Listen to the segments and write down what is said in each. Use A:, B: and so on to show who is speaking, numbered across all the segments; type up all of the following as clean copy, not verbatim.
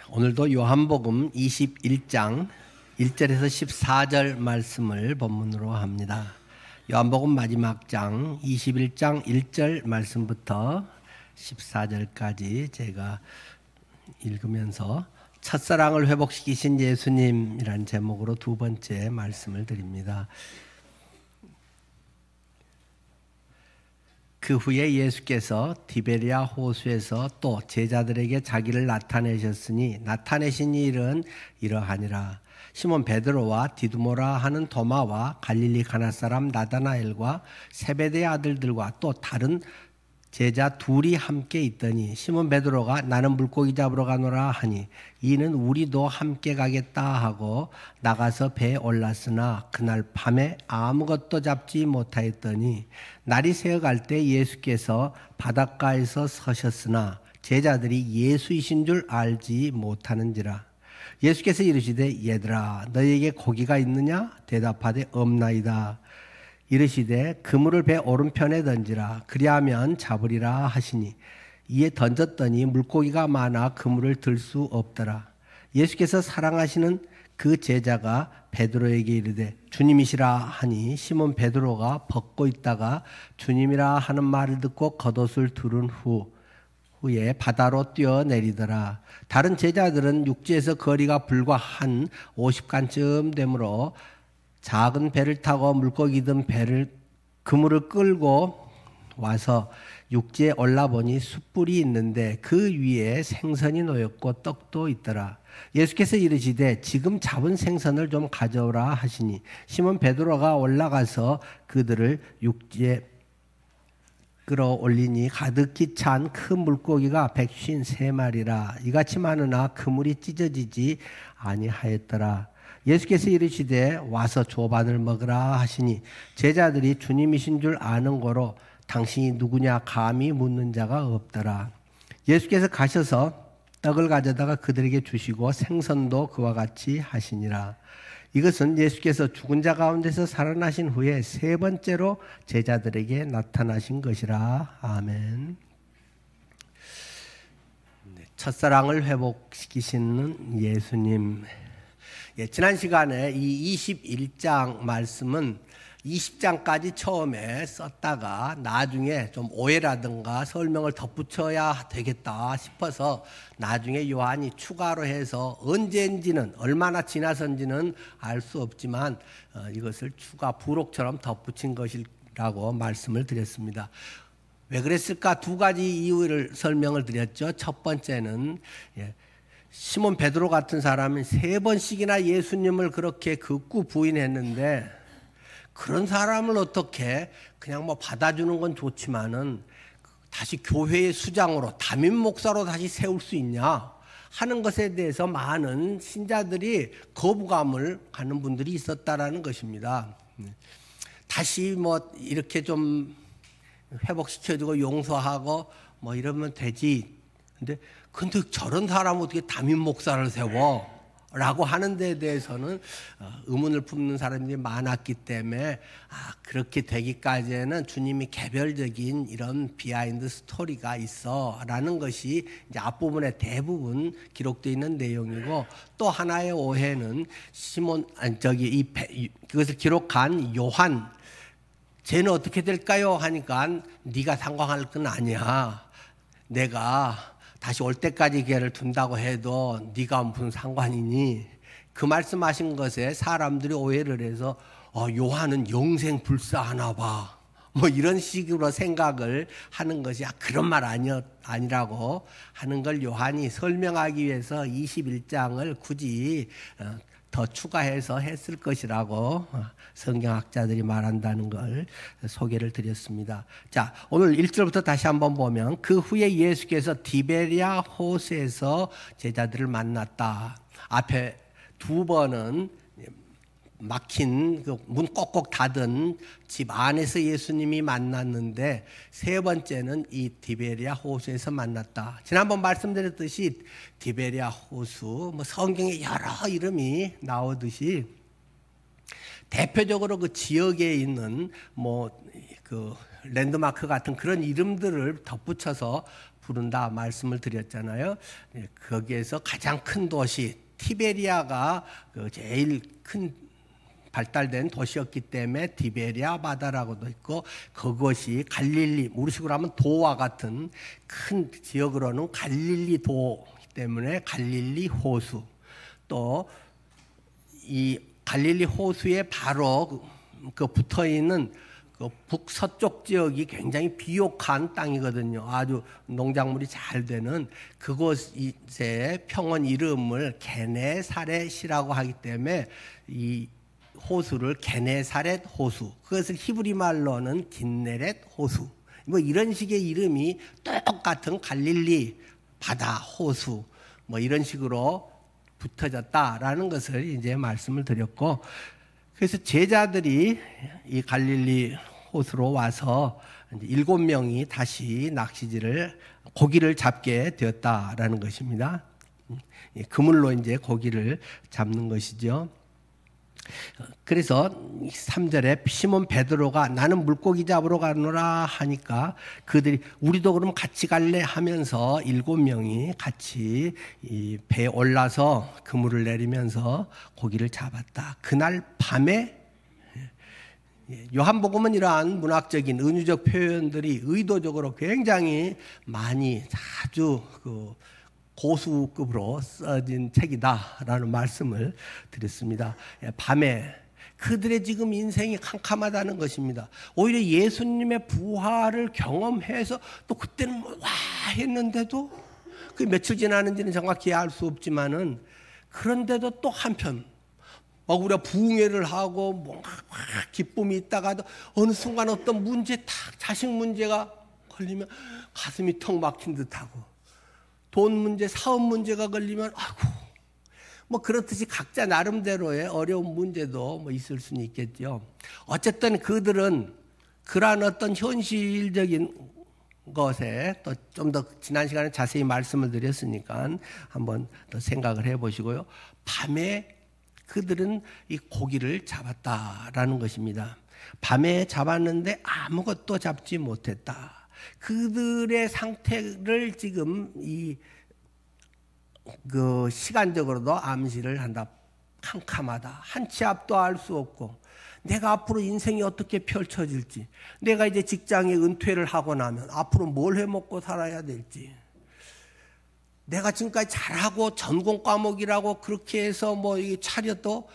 A: 오늘도 요한복음 21장 1절에서 14절 말씀을 본문으로 합니다. 요한복음 마지막 장 21장 1절 말씀부터 14절까지 제가 읽으면서 첫사랑을 회복시키신 예수님이라는 제목으로 두 번째 말씀을 드립니다. 그 후에 예수께서 디베리아 호수에서 또 제자들에게 자기를 나타내셨으니 나타내신 일은 이러하니라. 시몬 베드로와 디두모라 하는 도마와 갈릴리 가나 사람 나다나엘과 세베대의 아들들과 또 다른 제자 둘이 함께 있더니 시몬 베드로가 나는 물고기 잡으러 가노라 하니 이는 우리도 함께 가겠다 하고 나가서 배에 올랐으나 그날 밤에 아무것도 잡지 못하였더니 날이 새어갈 때 예수께서 바닷가에서 서셨으나 제자들이 예수이신 줄 알지 못하는지라. 예수께서 이르시되 얘들아 너희에게 고기가 있느냐? 대답하되 없나이다. 이르시되 그물을 배 오른편에 던지라. 그리하면 잡으리라 하시니 이에 던졌더니 물고기가 많아 그물을 들 수 없더라. 예수께서 사랑하시는 그 제자가 베드로에게 이르되 주님이시라 하니 시몬 베드로가 벗고 있다가 주님이라 하는 말을 듣고 겉옷을 두른 후에 바다로 뛰어내리더라. 다른 제자들은 육지에서 거리가 불과 한 50간쯤 되므로 작은 배를 타고 물고기 든 그물을 끌고 와서 육지에 올라보니 숯불이 있는데 그 위에 생선이 놓였고 떡도 있더라. 예수께서 이르시되 지금 잡은 생선을 좀 가져오라 하시니 시몬 베드로가 올라가서 그들을 육지에 끌어올리니 가득히 찬 큰 물고기가 153마리라. 이같이 많으나 그물이 찢어지지 아니하였더라. 예수께서 이르시되 와서 조반을 먹으라 하시니 제자들이 주님이신 줄 아는 고로 당신이 누구냐 감히 묻는 자가 없더라. 예수께서 가셔서 떡을 가져다가 그들에게 주시고 생선도 그와 같이 하시니라. 이것은 예수께서 죽은 자 가운데서 살아나신 후에 세 번째로 제자들에게 나타나신 것이라. 아멘. 첫사랑을 회복시키시는 예수님. 지난 시간에 이 21장 말씀은 20장까지 처음에 썼다가 나중에 좀 오해라든가 설명을 덧붙여야 되겠다 싶어서 나중에 요한이 추가로 해서 언제인지는 얼마나 지나선지는 알 수 없지만 이것을 추가 부록처럼 덧붙인 것이라고 말씀을 드렸습니다. 왜 그랬을까? 두 가지 이유를 설명을 드렸죠. 첫 번째는 시몬 베드로 같은 사람이 3번씩이나 예수님을 그렇게 극구 부인했는데 그런 사람을 어떻게 그냥 받아주는 건 좋지만은 다시 교회의 수장으로 담임 목사로 다시 세울 수 있냐 하는 것에 대해서 많은 신자들이 거부감을 갖는 분들이 있었다라는 것입니다. 다시 이렇게 좀 회복시켜주고 용서하고 이러면 되지. 근데 저런 사람 어떻게 담임 목사를 세워? 라고 하는 데에 대해서는 의문을 품는 사람들이 많았기 때문에 그렇게 되기까지는 주님이 개별적인 이런 비하인드 스토리가 있어 라는 것이 이제 앞부분에 대부분 기록되어 있는 내용이고, 또 하나의 오해는 그것을 기록한 요한, 쟤는 어떻게 될까요? 하니까 네가 상관할 건 아니야. 내가 다시 올 때까지 걔를 둔다고 해도 네가 무슨 상관이니? 그 말씀하신 것에 사람들이 오해를 해서 요한은 영생 불사하나 봐. 이런 식으로 생각을 하는 것이 그런 말 아니라고 하는 걸 요한이 설명하기 위해서 21장을 굳이 더 추가해서 했을 것이라고 성경학자들이 말한다는 걸 소개를 드렸습니다. 자, 오늘 1절부터 다시 한번 보면 그 후에 예수께서 디베리아 호수에서 제자들을 만났다. 앞에 두 번은 막힌 문 꼭꼭 닫은 집 안에서 예수님이 만났는데 세 번째는 이 디베리아 호수에서 만났다. 지난번 말씀드렸듯이 디베리아 호수 성경에 여러 이름이 나오듯이 대표적으로 그 지역에 있는 그 랜드마크 같은 그런 이름들을 덧붙여서 부른다 말씀을 드렸잖아요. 거기에서 가장 큰 도시 티베리아가 제일 큰 발달된 도시였기 때문에 티베리아 바다라고도 있고, 그것이 갈릴리, 우리식으로 하면 도와 같은 큰 지역으로는 갈릴리 도이기 때문에 갈릴리 호수, 또 이 갈릴리 호수에 바로 그 붙어 있는 그 북서쪽 지역이 굉장히 비옥한 땅이거든요. 아주 농작물이 잘 되는 그곳의 평원 이름을 게네사렛이라고 하기 때문에 이 호수를 게네사렛 호수, 그것을 히브리 말로는 긴네렛 호수, 뭐 이런 식의 이름이 똑같은 갈릴리 바다 호수 뭐 이런 식으로 붙어졌다라는 것을 이제 말씀을 드렸고, 그래서 제자들이 이 갈릴리 호수로 와서 7명이 다시 고기를 잡게 되었다라는 것입니다. 그물로 이제 고기를 잡는 것이죠. 그래서 3절에 시몬 베드로가 나는 물고기 잡으러 가노라 하니까 그들이 우리도 그럼 같이 갈래 하면서 7명이 같이 이 배에 올라서 그물을 내리면서 고기를 잡았다. 그날 밤에, 요한복음은 이러한 문학적인 은유적 표현들이 의도적으로 굉장히 많이 아주 고수급으로 써진 책이다라는 말씀을 드렸습니다. 밤에 그들의 지금 인생이 캄캄하다는 것입니다. 오히려 예수님의 부활을 경험해서 또 그때는 와 했는데도 그 며칠 지났는지는 정확히 알 수 없지만은, 그런데도 또 한편 막 우리가 부흥회를 하고 뭔가 기쁨이 있다가도 어느 순간 어떤 문제 자식 문제가 걸리면 가슴이 턱 막힌 듯하고, 돈 문제, 사업 문제가 걸리면 아이고, 뭐 그렇듯이 각자 나름대로의 어려운 문제도 뭐 있을 수는 있겠죠. 어쨌든 그들은 그러한 어떤 현실적인 것에 또 좀 더 지난 시간에 자세히 말씀을 드렸으니까 한번 더 생각을 해보시고요. 밤에 그들은 이 고기를 잡았다라는 것입니다. 밤에 잡았는데 아무것도 잡지 못했다. 그들의 상태를 지금 시간적으로도 암시를 한다. 캄캄하다. 한 치 앞도 알 수 없고, 내가 앞으로 인생이 어떻게 펼쳐질지, 내가 이제 직장에 은퇴를 하고 나면 앞으로 뭘 해먹고 살아야 될지, 내가 지금까지 잘하고 전공 과목이라고 그렇게 해서 뭐 차려도,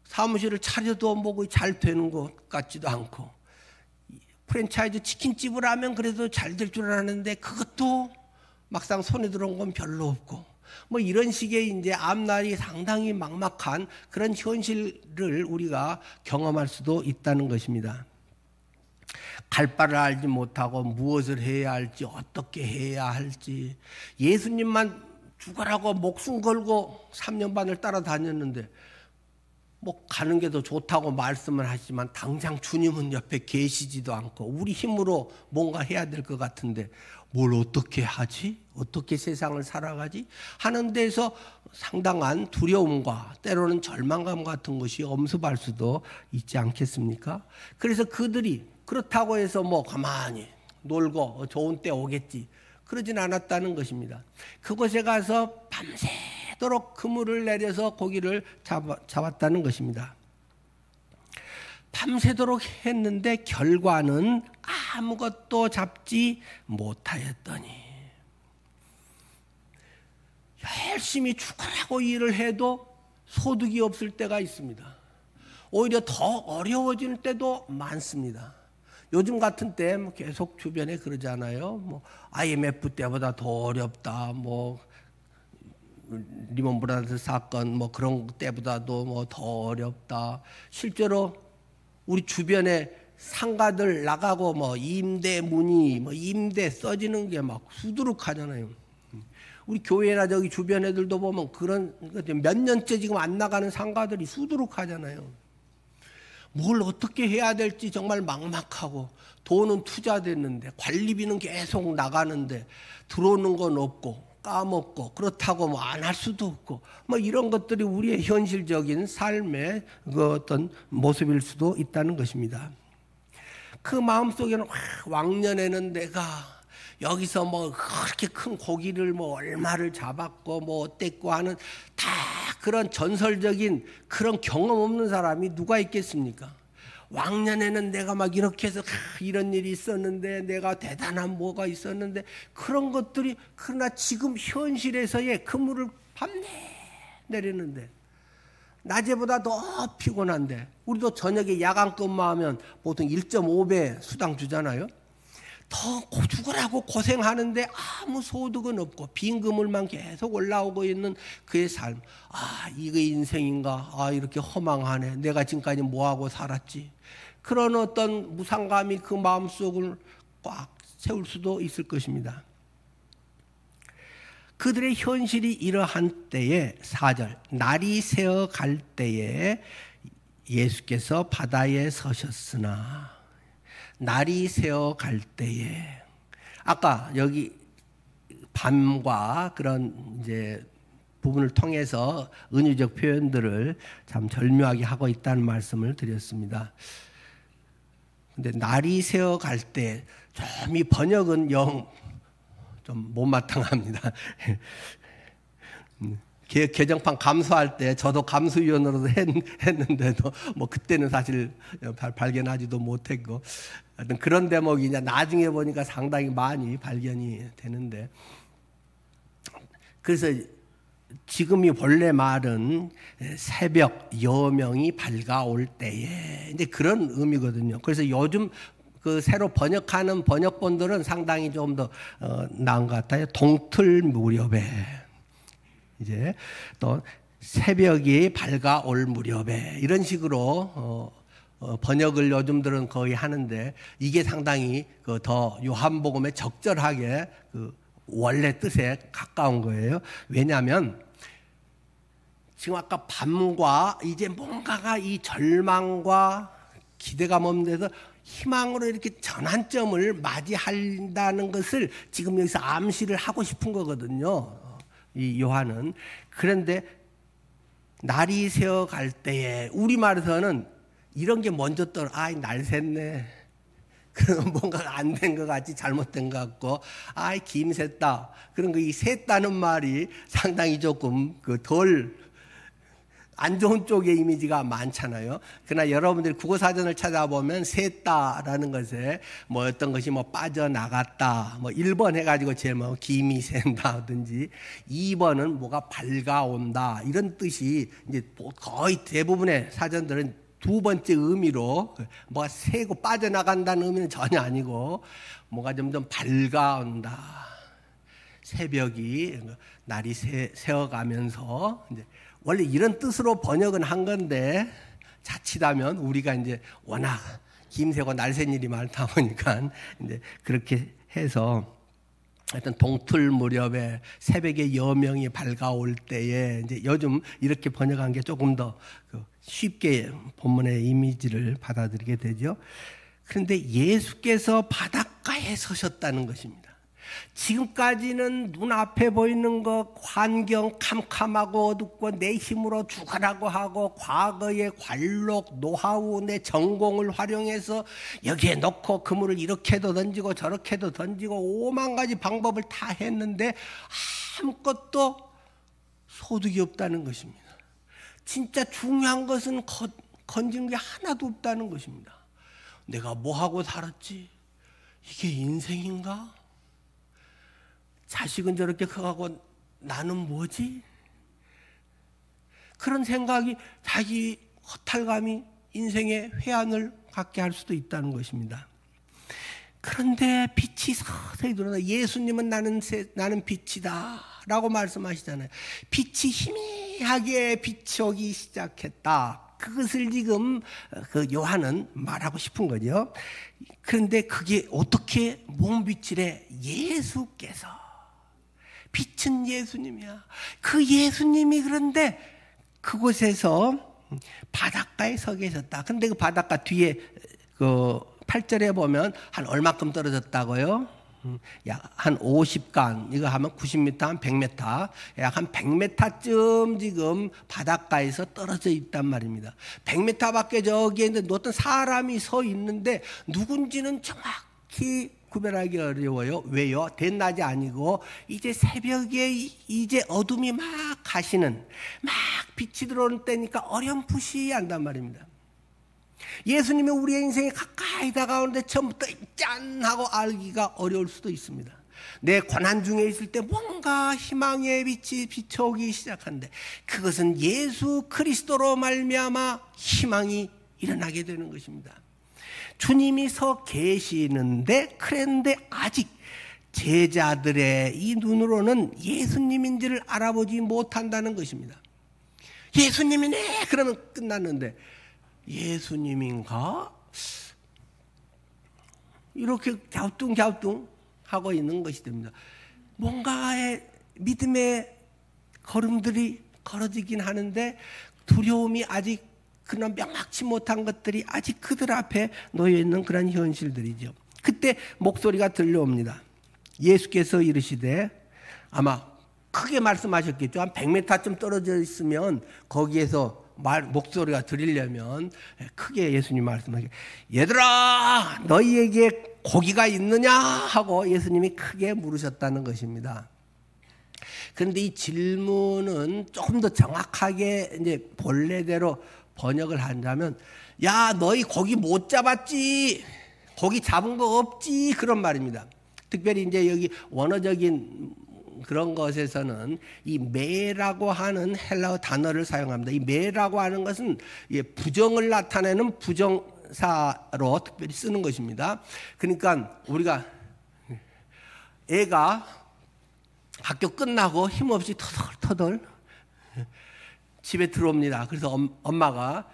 A: 사무실을 차려도 뭐 잘 되는 것 같지도 않고, 프랜차이즈 치킨집을 하면 그래도 잘 될 줄 알았는데 그것도 막상 손에 들어온 건 별로 없고, 뭐 이런 식의 이제 앞날이 상당히 막막한 그런 현실을 우리가 경험할 수도 있다는 것입니다. 갈 바를 알지 못하고 무엇을 해야 할지, 어떻게 해야 할지, 예수님만 죽으라고 목숨 걸고 3년 반을 따라다녔는데 뭐 가는 게 더 좋다고 말씀을 하지만 당장 주님은 옆에 계시지도 않고 우리 힘으로 뭔가 해야 될 것 같은데 뭘 어떻게 하지? 어떻게 세상을 살아가지? 하는 데서 상당한 두려움과 때로는 절망감 같은 것이 엄습할 수도 있지 않겠습니까? 그래서 그들이 그렇다고 해서 뭐 가만히 놀고 좋은 때 오겠지, 그러진 않았다는 것입니다. 그곳에 가서 밤새도록 그물을 내려서 고기를 잡았다는 것입니다. 밤새도록 했는데 결과는 아무것도 잡지 못하였더니, 열심히 죽으라고 일을 해도 소득이 없을 때가 있습니다. 오히려 더 어려워질 때도 많습니다. 요즘 같은 때 계속 주변에 그러잖아요. 뭐 IMF 때보다 더 어렵다, 뭐 리먼 브라더스 사건 뭐 그런 때보다도 뭐 더 어렵다. 실제로 우리 주변에 상가들 나가고 뭐 임대 문의, 뭐 임대 써지는 게 막 수두룩하잖아요. 우리 교회나 저기 주변 애들도 보면 그런 몇 년째 지금 안 나가는 상가들이 수두룩하잖아요. 뭘 어떻게 해야 될지 정말 막막하고, 돈은 투자됐는데 관리비는 계속 나가는데 들어오는 건 없고 까먹고, 그렇다고 뭐 안 할 수도 없고, 뭐 이런 것들이 우리의 현실적인 삶의 그 어떤 모습일 수도 있다는 것입니다. 그 마음속에는 왕년에는 내가 여기서 뭐 그렇게 큰 고기를 뭐 얼마를 잡았고 뭐 어땠고 하는 다 그런 전설적인 그런 경험 없는 사람이 누가 있겠습니까? 왕년에는 내가 막 이렇게 해서 이런 일이 있었는데 내가 대단한 뭐가 있었는데 그런 것들이, 그러나 지금 현실에서의 그물을 밤내 내리는데 낮에보다 더 피곤한데, 우리도 저녁에 야간 근무하면 보통 1.5배 수당 주잖아요. 더 죽으라고 고생하는데 아무 소득은 없고 빈 그물만 계속 올라오고 있는 그의 삶. 아, 이게 인생인가? 아, 이렇게 허망하네. 내가 지금까지 뭐하고 살았지? 그런 어떤 무상감이 그 마음속을 꽉 채울 수도 있을 것입니다. 그들의 현실이 이러한 때에 4절, 날이 새어 갈 때에 예수께서 바다에 서셨으나, 날이 새어 갈 때에, 아까 여기 밤과 그런 이제 부분을 통해서 은유적 표현들을 참 절묘하게 하고 있다는 말씀을 드렸습니다. 근데 날이 새어 갈 때, 좀 이 번역은 영 좀 못마땅합니다. 개정판 감수할 때 저도 감수위원으로도 했는데도 뭐 그때는 사실 발견하지도 못했고, 하여튼 그런 대목이 이제 나중에 보니까 상당히 많이 발견이 되는데, 그래서 지금이 본래 말은 새벽 여명이 밝아올 때에 이제 그런 의미거든요. 그래서 요즘 그 새로 번역하는 번역본들은 상당히 좀 더 나은 것 같아요. 동틀 무렵에, 이제 또 새벽이 밝아올 무렵에, 이런 식으로 번역을 요즘들은 거의 하는데, 이게 상당히 더 요한복음에 적절하게 그 원래 뜻에 가까운 거예요. 왜냐하면 지금 아까 밤과 이제 뭔가가 이 절망과 기대감 없는 데서 희망으로 이렇게 전환점을 맞이한다는 것을 지금 여기서 암시를 하고 싶은 거거든요, 이 요한은. 그런데 날이 새어 갈 때에, 우리말에서는 이런 게 먼저 아이 날 샜네, 그런 뭔가 안 된 것 같이 잘못된 것 같고, 아이 김 샜다, 그런 거, 이 샜다는 말이 상당히 조금 덜 안 좋은 쪽의 이미지가 많잖아요. 그러나 여러분들이 국어사전을 찾아보면 샜다라는 것에 뭐 어떤 것이 뭐 빠져나갔다, 뭐 1번 해가지고 제일 뭐 김이 샌다든지, 2번은 뭐가 밝아온다, 이런 뜻이 이제 거의 대부분의 사전들은 두 번째 의미로, 뭐가 새고 빠져나간다는 의미는 전혀 아니고 뭐가 점점 밝아온다, 새벽이 날이 새어가면서, 이제 원래 이런 뜻으로 번역은 한 건데, 자칫하면 우리가 이제 워낙 김새고 날샌 일이 많다 보니까 이제 그렇게 해서, 하여튼 동틀 무렵에 새벽의 여명이 밝아올 때에, 이제 요즘 이렇게 번역한 게 조금 더 쉽게 본문의 이미지를 받아들이게 되죠. 그런데 예수께서 바닷가에 서셨다는 것입니다. 지금까지는 눈앞에 보이는 것, 환경 캄캄하고 어둡고 내 힘으로 죽으라고 하고, 과거의 관록, 노하우, 내 전공을 활용해서 여기에 넣고 그물을 이렇게도 던지고 저렇게도 던지고 5만 가지 방법을 다 했는데 아무것도 소득이 없다는 것입니다. 진짜 중요한 것은 건진 게 하나도 없다는 것입니다. 내가 뭐하고 살았지? 이게 인생인가? 자식은 저렇게 커가고 나는 뭐지? 그런 생각이, 자기 허탈감이 인생의 회한을 갖게 할 수도 있다는 것입니다. 그런데 빛이 서서히 드러나, 예수님은 나는 빛이다 라고 말씀하시잖아요. 빛이 희미하게 비춰오기 시작했다. 그것을 지금 요한은 말하고 싶은 거죠. 그런데 그게 어떻게 몸빛이래? 예수께서. 빛은 예수님이야. 그 예수님이 그런데 그곳에서 바닷가에 서 계셨다. 근데 그 바닷가 뒤에 8절에 보면 한 얼마큼 떨어졌다고요? 약 한 50간, 이거 하면 90m, 한 100m, 약 한 100m쯤 지금 바닷가에서 떨어져 있단 말입니다. 100m밖에 저기에 있는데 어떤 사람이 서 있는데 누군지는 정확히 구별하기 어려워요. 왜요? 대낮이 아니고 이제 새벽에 이제 어둠이 막 가시는, 막 빛이 들어오는 때니까 어렴풋이 한단 말입니다. 예수님이 우리의 인생에 가까이 다가오는데 처음부터 짠 하고 알기가 어려울 수도 있습니다. 내 고난 중에 있을 때 뭔가 희망의 빛이 비춰오기 시작하는데, 그것은 예수 그리스도로 말미암아 희망이 일어나게 되는 것입니다. 주님이 서 계시는데, 그런데 아직 제자들의 이 눈으로는 예수님인지를 알아보지 못한다는 것입니다. 예수님이네 그러면 끝났는데, 예수님인가? 이렇게 갸우뚱갸우뚱 하고 있는 것이 됩니다. 뭔가의 믿음의 걸음들이 걸어지긴 하는데, 두려움이 아직 그런 명확치 못한 것들이 아직 그들 앞에 놓여 있는 그런 현실들이죠. 그때 목소리가 들려옵니다. 예수께서 이르시되, 아마 크게 말씀하셨겠죠. 한 100m쯤 떨어져 있으면 거기에서 목소리가 들리려면 크게 예수님 말씀하시고, 얘들아 너희에게 고기가 있느냐 하고 예수님이 크게 물으셨다는 것입니다. 그런데 이 질문은 조금 더 정확하게 이제 본래대로 번역을 한다면, 야 너희 고기 못 잡았지, 고기 잡은 거 없지, 그런 말입니다. 특별히 이제 여기 원어적인 그런 것에서는 이 매라고 하는 헬라어 단어를 사용합니다. 이 매라고 하는 것은 부정을 나타내는 부정사로 특별히 쓰는 것입니다. 그러니까 우리가 애가 학교 끝나고 힘없이 터덜터덜 집에 들어옵니다. 그래서 엄마가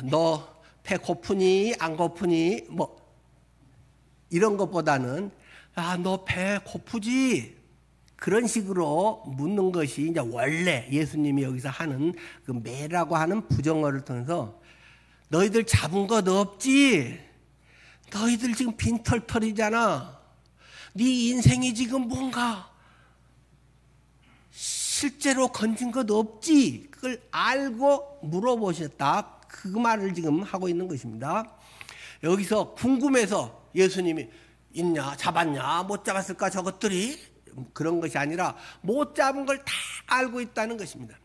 A: 너 배 고프니 안 고프니 뭐 이런 것보다는 너 배 고프지? 그런 식으로 묻는 것이 이제 원래 예수님이 여기서 하는 그 매라고 하는 부정어를 통해서, 너희들 잡은 것 없지? 너희들 지금 빈털털이잖아. 네 인생이 지금 뭔가 실제로 건진 것 없지? 그걸 알고 물어보셨다. 그 말을 지금 하고 있는 것입니다. 여기서 궁금해서 예수님이 있냐, 잡았냐, 못 잡았을까 저것들이? 그런 것이 아니라 못 잡은 걸 다 알고 있다는 것입니다.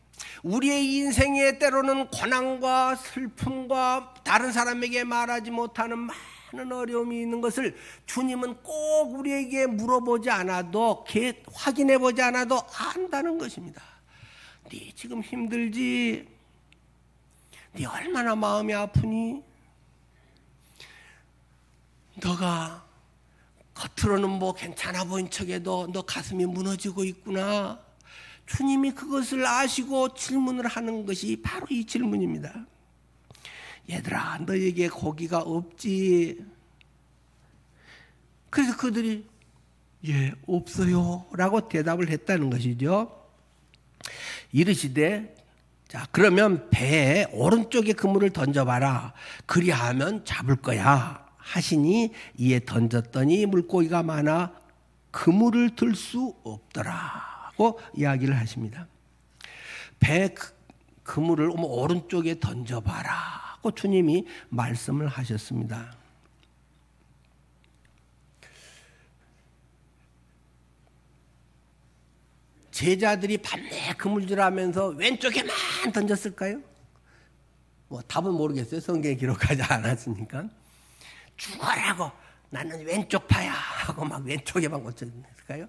A: 우리의 인생에 때로는 고난과 슬픔과 다른 사람에게 말하지 못하는 많은 어려움이 있는 것을 주님은 꼭 우리에게 물어보지 않아도, 확인해 보지 않아도 안다는 것입니다. 네 지금 힘들지? 네 얼마나 마음이 아프니? 너가 겉으로는 뭐 괜찮아 보인 척해도 너 가슴이 무너지고 있구나. 주님이 그것을 아시고 질문을 하는 것이 바로 이 질문입니다. 얘들아 너에게 고기가 없지? 그래서 그들이 예 없어요 라고 대답을 했다는 것이죠. 이르시되, 자 그러면 배에 오른쪽에 그물을 던져봐라. 그리하면 잡을 거야 하시니, 이에 던졌더니 물고기가 많아 그물을 들 수 없더라고 이야기를 하십니다. 배 그물을 오른쪽에 던져봐라고 주님이 말씀을 하셨습니다. 제자들이 밤새 그물질하면서 왼쪽에만 던졌을까요? 뭐 답은 모르겠어요. 성경에 기록하지 않았으니까. 죽어라고 나는 왼쪽 파야 하고 막 왼쪽에만 꽂혔을까요?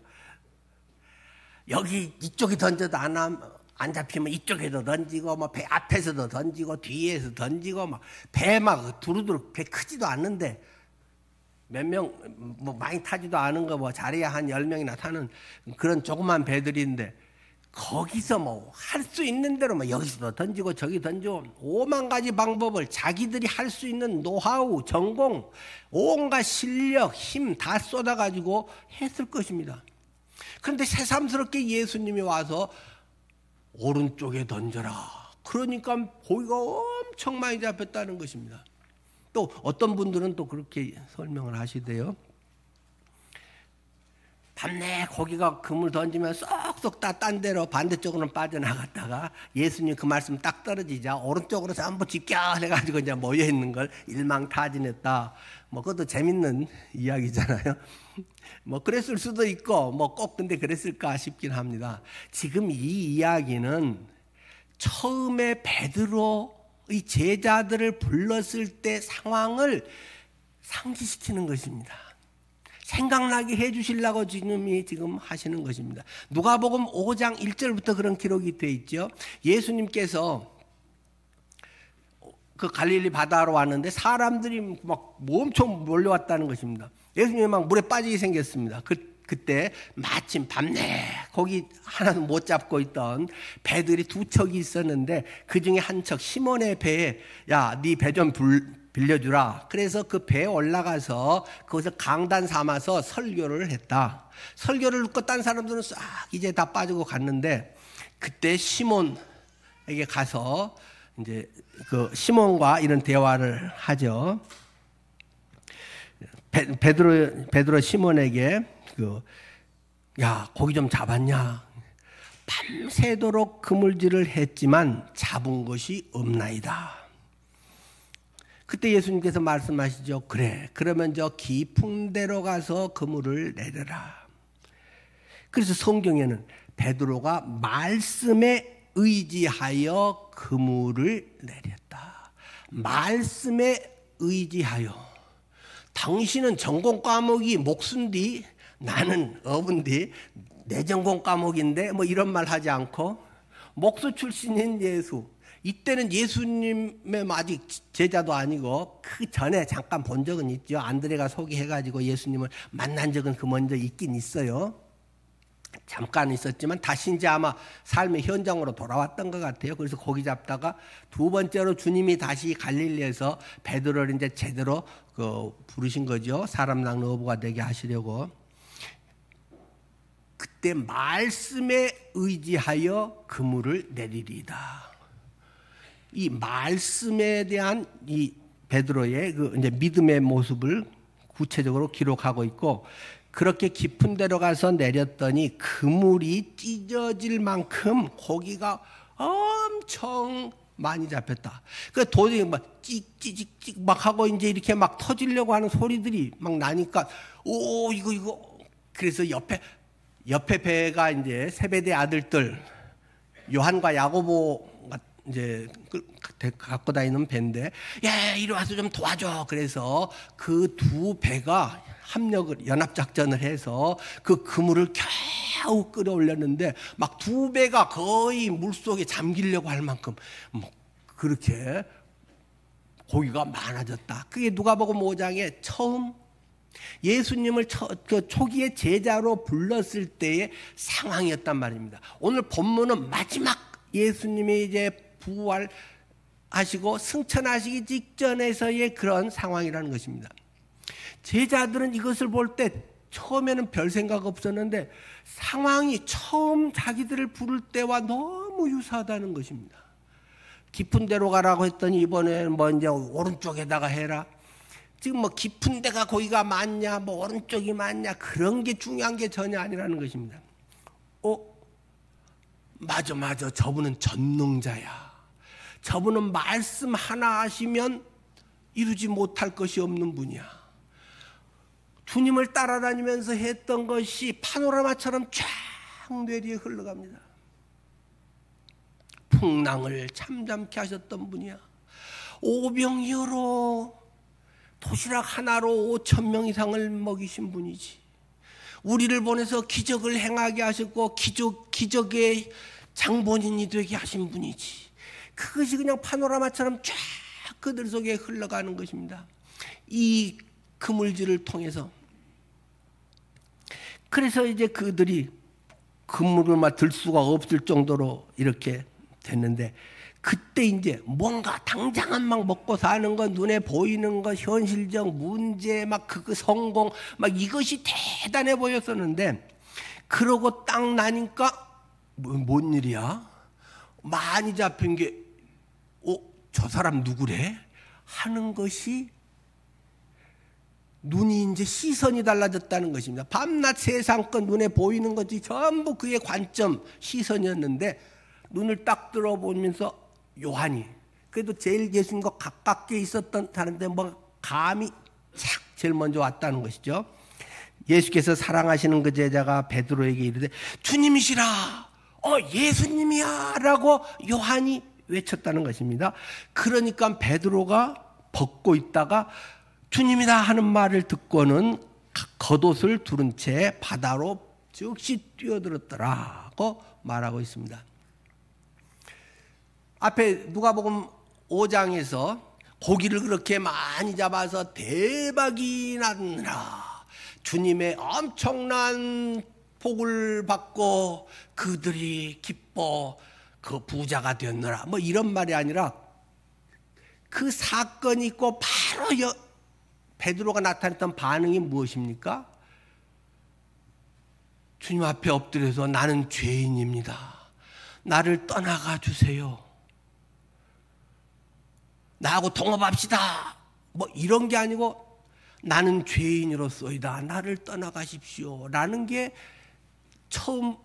A: 여기 이쪽에 던져도 안 잡히면 이쪽에도 던지고, 뭐 배 앞에서도 던지고 뒤에서 던지고, 막 배 막 두루두루, 배 크지도 않는데 몇 명 뭐 많이 타지도 않은 거 뭐 자리에 한 10명이나 타는 그런 조그만 배들인데, 거기서 뭐 할 수 있는 대로 뭐 여기서도 던지고 저기 던지고 5만 가지 방법을 자기들이 할 수 있는 노하우, 전공, 온갖 실력, 힘 다 쏟아가지고 했을 것입니다. 그런데 새삼스럽게 예수님이 와서 오른쪽에 던져라. 그러니까 고기가 엄청 많이 잡혔다는 것입니다. 또 어떤 분들은 또 그렇게 설명을 하시대요. 밤내 고기가 그물 던지면 쏙쏙 다 딴 데로 반대쪽으로는 빠져나갔다가 예수님 그 말씀 딱 떨어지자 오른쪽으로 전부 집결해가지고 이제 모여 있는 걸 일망타진했다. 뭐 그것도 재밌는 이야기잖아요. 뭐 그랬을 수도 있고 뭐 꼭 근데 그랬을까 싶긴 합니다. 지금 이 이야기는 처음에 베드로의 제자들을 불렀을 때 상황을 상기시키는 것입니다. 생각나게 해주시려고 지금 하시는 것입니다. 누가복음 5장 1절부터 그런 기록이 되어 있죠. 예수님께서 그 갈릴리 바다로 왔는데 사람들이 막 엄청 몰려왔다는 것입니다. 예수님이 막 물에 빠지게 생겼습니다. 그때 마침 밤내 고기 하나도 못 잡고 있던 배들이 두 척이 있었는데 그 중에 한 척 시몬의 배에 야, 네 배 좀 빌려주라. 그래서 그 배에 올라가서 거기서 강단 삼아서 설교를 했다. 설교를 듣고 딴 사람들은 싹 이제 다 빠지고 갔는데 그때 시몬에게 가서 이제 그 시몬과 이런 대화를 하죠. 베드로 시몬에게 야, 고기 좀 잡았냐? 밤새도록 그물질을 했지만 잡은 것이 없나이다. 그때 예수님께서 말씀하시죠. 그래, 그러면 저 깊은 데로 가서 그물을 내려라. 그래서 성경에는 베드로가 말씀에 의지하여 그물을 내렸다. 말씀에 의지하여. 당신은 전공 과목이 목순디, 나는 어분디, 내 전공 과목인데 뭐 이런 말 하지 않고 목수 출신인 예수. 이때는 예수님의 아직 제자도 아니고 그 전에 잠깐 본 적은 있죠. 안드레가 소개해가지고 예수님을 만난 적은 그 먼저 있긴 있어요. 잠깐 있었지만 다시 이제 아마 삶의 현장으로 돌아왔던 것 같아요. 그래서 고기 잡다가 두 번째로 주님이 다시 갈릴리에서 베드로를 이제 제대로 부르신 거죠. 사람 낚는 어부가 되게 하시려고. 그때 말씀에 의지하여 그물을 내리리이다. 이 말씀에 대한 이 베드로의 이제 믿음의 모습을 구체적으로 기록하고 있고, 그렇게 깊은 데로 가서 내렸더니 그물이 찢어질 만큼 고기가 엄청 많이 잡혔다. 그 도저히 막 찍찍찍찍 막 하고 이제 이렇게 막 터지려고 하는 소리들이 막 나니까 이거 그래서 옆에 배가 이제 세베대 아들들 요한과 야고보가 이제 갖고 다니는 배인데, 야, 이리 와서 좀 도와줘. 그래서 그 두 배가 연합작전을 해서 그 그물을 겨우 끌어올렸는데 막 두 배가 거의 물속에 잠기려고 할 만큼 뭐 그렇게 고기가 많아졌다. 그게 누가복음 5장에 처음 예수님을 초기에 제자로 불렀을 때의 상황이었단 말입니다. 오늘 본문은 마지막 예수님이 이제 부활하시고 승천하시기 직전에서의 그런 상황이라는 것입니다. 제자들은 이것을 볼 때 처음에는 별 생각 없었는데 상황이 처음 자기들을 부를 때와 너무 유사하다는 것입니다. 깊은 데로 가라고 했더니 이번에는 뭐 이제 오른쪽에다가 해라. 지금 뭐 깊은 데가 거기가 맞냐, 뭐 오른쪽이 맞냐, 그런 게 중요한 게 전혀 아니라는 것입니다. 맞아. 저분은 전능자야. 저분은 말씀 하나 하시면 이루지 못할 것이 없는 분이야. 주님을 따라다니면서 했던 것이 파노라마처럼 쫙 뇌리에 흘러갑니다. 풍랑을 잠잠케 하셨던 분이야. 오병이어로 도시락 하나로 5,000명 이상을 먹이신 분이지. 우리를 보내서 기적을 행하게 하셨고 기적의 장본인이 되게 하신 분이지. 그것이 그냥 파노라마처럼 쫙 그들 속에 흘러가는 것입니다. 이 그물질을 통해서. 그래서 이제 그들이 그물을 막 들 수가 없을 정도로 이렇게 됐는데, 그때 이제 뭔가 당장은 막 먹고 사는 거, 눈에 보이는 거, 현실적 문제, 막 그 성공, 막 이것이 대단해 보였었는데, 그러고 딱 나니까 뭔 일이야? 많이 잡힌 게, 저 사람 누구래? 하는 것이 눈이 이제 시선이 달라졌다는 것입니다. 밤낮 세상 것 눈에 보이는 것이 전부 그의 관점, 시선이었는데 눈을 딱 들어보면서 요한이 그래도 제일 예수님과 가깝게 있었던 사람인데 뭐 감이 착 제일 먼저 왔다는 것이죠. 예수께서 사랑하시는 그 제자가 베드로에게 이르되 주님이시라, 예수님이야 라고 요한이 외쳤다는 것입니다. 그러니까 베드로가 벗고 있다가 주님이다 하는 말을 듣고는 겉옷을 두른 채 바다로 즉시 뛰어들었더라고 말하고 있습니다. 앞에 누가복음 5장에서 고기를 그렇게 많이 잡아서 대박이 났느라 주님의 엄청난 복을 받고 그들이 기뻐 그 부자가 되었느라 뭐 이런 말이 아니라 그 사건이 있고 바로 베드로가 나타냈던 반응이 무엇입니까? 주님 앞에 엎드려서 나는 죄인입니다. 나를 떠나가 주세요. 나하고 동업합시다. 뭐 이런 게 아니고 나는 죄인으로소이다. 나를 떠나가십시오. 라는 게 처음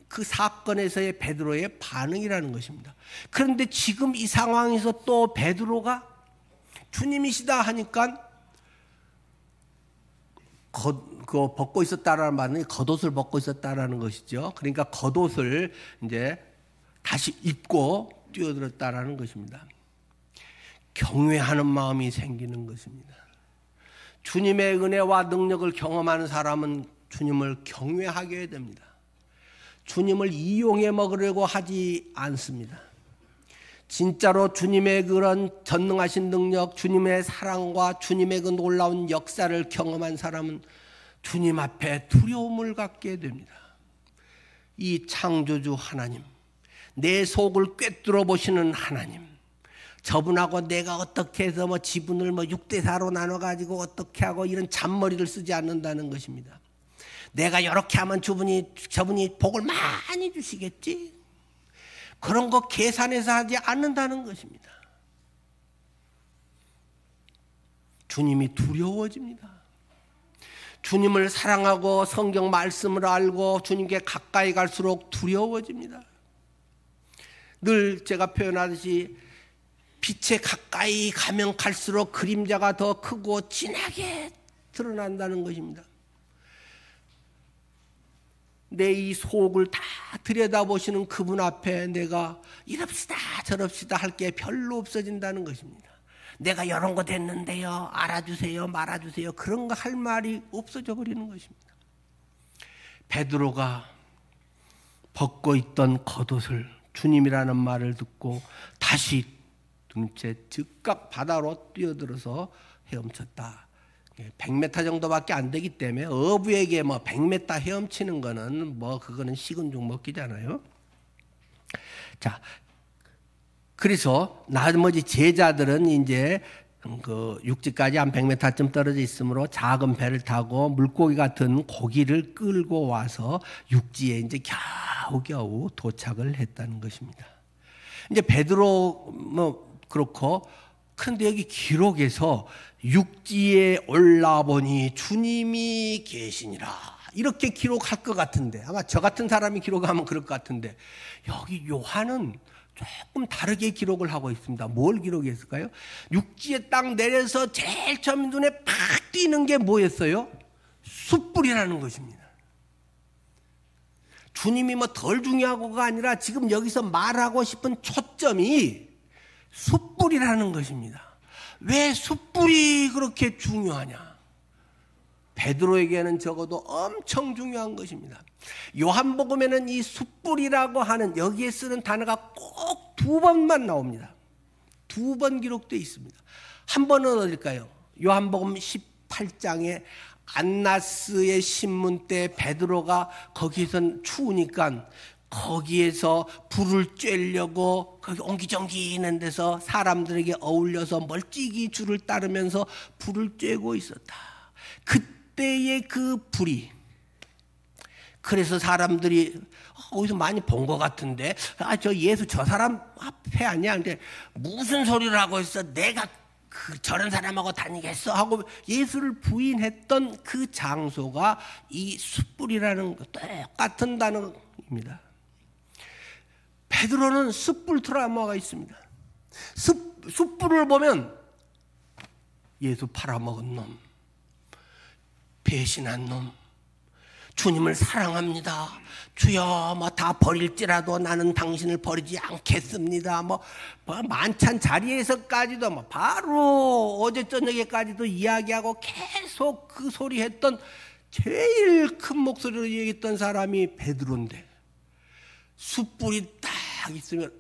A: 그 사건에서의 베드로의 반응이라는 것입니다. 그런데 지금 이 상황에서 또 베드로가 주님이시다 하니까 그 벗고 있었다라는 말은 겉옷을 벗고 있었다라는 것이죠. 그러니까 겉옷을 이제 다시 입고 뛰어들었다라는 것입니다. 경외하는 마음이 생기는 것입니다. 주님의 은혜와 능력을 경험하는 사람은 주님을 경외하게 됩니다. 주님을 이용해 먹으려고 하지 않습니다. 진짜로 주님의 그런 전능하신 능력, 주님의 사랑과 주님의 그 놀라운 역사를 경험한 사람은 주님 앞에 두려움을 갖게 됩니다. 이 창조주 하나님, 내 속을 꿰뚫어 보시는 하나님, 저분하고 내가 어떻게 해서 뭐 지분을 뭐 6대4로 나눠가지고 어떻게 하고 이런 잔머리를 쓰지 않는다는 것입니다. 내가 이렇게 하면 저분이 복을 많이 주시겠지? 그런 거 계산해서 하지 않는다는 것입니다. 주님이 두려워집니다. 주님을 사랑하고 성경 말씀을 알고 주님께 가까이 갈수록 두려워집니다. 늘 제가 표현하듯이 빛에 가까이 가면 갈수록 그림자가 더 크고 진하게 드러난다는 것입니다. 내 이 속을 다 들여다보시는 그분 앞에 내가 이럽시다 저럽시다 할 게 별로 없어진다는 것입니다. 내가 이런 거 됐는데요, 알아주세요 말아주세요, 그런 거 할 말이 없어져 버리는 것입니다. 베드로가 벗고 있던 겉옷을 주님이라는 말을 듣고 다시 둔채 즉각 바다로 뛰어들어서 헤엄쳤다. 100m 정도밖에 안 되기 때문에 어부에게 뭐 100m 헤엄치는 거는 뭐 그거는 식은 죽 먹기잖아요. 자, 그래서 나머지 제자들은 이제 그 육지까지 한 100m쯤 떨어져 있으므로 작은 배를 타고 물고기 같은 고기를 끌고 와서 육지에 이제 겨우겨우 도착을 했다는 것입니다. 이제 베드로 뭐 그렇고, 그런데 여기 기록에서 육지에 올라보니 주님이 계시니라 이렇게 기록할 것 같은데, 아마 저 같은 사람이 기록하면 그럴 것 같은데 여기 요한은 조금 다르게 기록을 하고 있습니다. 뭘 기록했을까요? 육지에 딱 내려서 제일 처음 눈에 팍 띄는 게 뭐였어요? 숯불이라는 것입니다. 주님이 뭐 덜 중요하고가 아니라 지금 여기서 말하고 싶은 초점이 숯불이라는 것입니다. 왜 숯불이 그렇게 중요하냐? 베드로에게는 적어도 엄청 중요한 것입니다. 요한복음에는 이 숯불이라고 하는 여기에 쓰는 단어가 꼭 두 번만 나옵니다. 두 번 기록되어 있습니다. 한 번은 어딜까요? 요한복음 18장에 안나스의 신문 때 베드로가 거기서 추우니까 거기에서 불을 쬐려고 거기 옹기종기는 데서 사람들에게 어울려서 멀찍이 줄을 따르면서 불을 쬐고 있었다. 그때의 그 불이, 그래서 사람들이 어디서 많이 본 것 같은데, 저 예수 저 사람 앞에 아니야? 근데 무슨 소리를 하고 있어? 내가 저런 사람하고 다니겠어 하고 예수를 부인했던 그 장소가 이 숯불이라는 똑같은 단어입니다. 베드로는 숯불 트라우마가 있습니다. 숯불을 보면 예수 팔아먹은 놈, 배신한 놈, 주님을 사랑합니다. 주여 뭐 다 버릴지라도 나는 당신을 버리지 않겠습니다. 뭐 만찬 자리에서까지도 뭐 바로 어제 저녁에까지도 이야기하고 계속 그 소리 했던 제일 큰 목소리로 얘기했던 사람이 베드로인데 숯불이 딱 있으면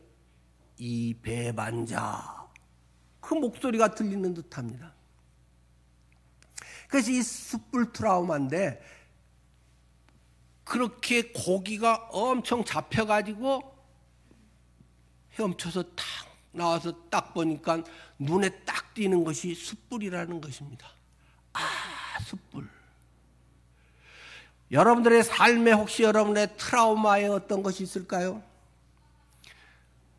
A: 이 배반자 그 목소리가 들리는 듯합니다. 그래서 이 숯불 트라우마인데 그렇게 고기가 엄청 잡혀가지고 헤엄쳐서 탁 나와서 딱 보니까 눈에 딱 띄는 것이 숯불이라는 것입니다. 숯불. 여러분들의 삶에 혹시 여러분의 트라우마에 어떤 것이 있을까요?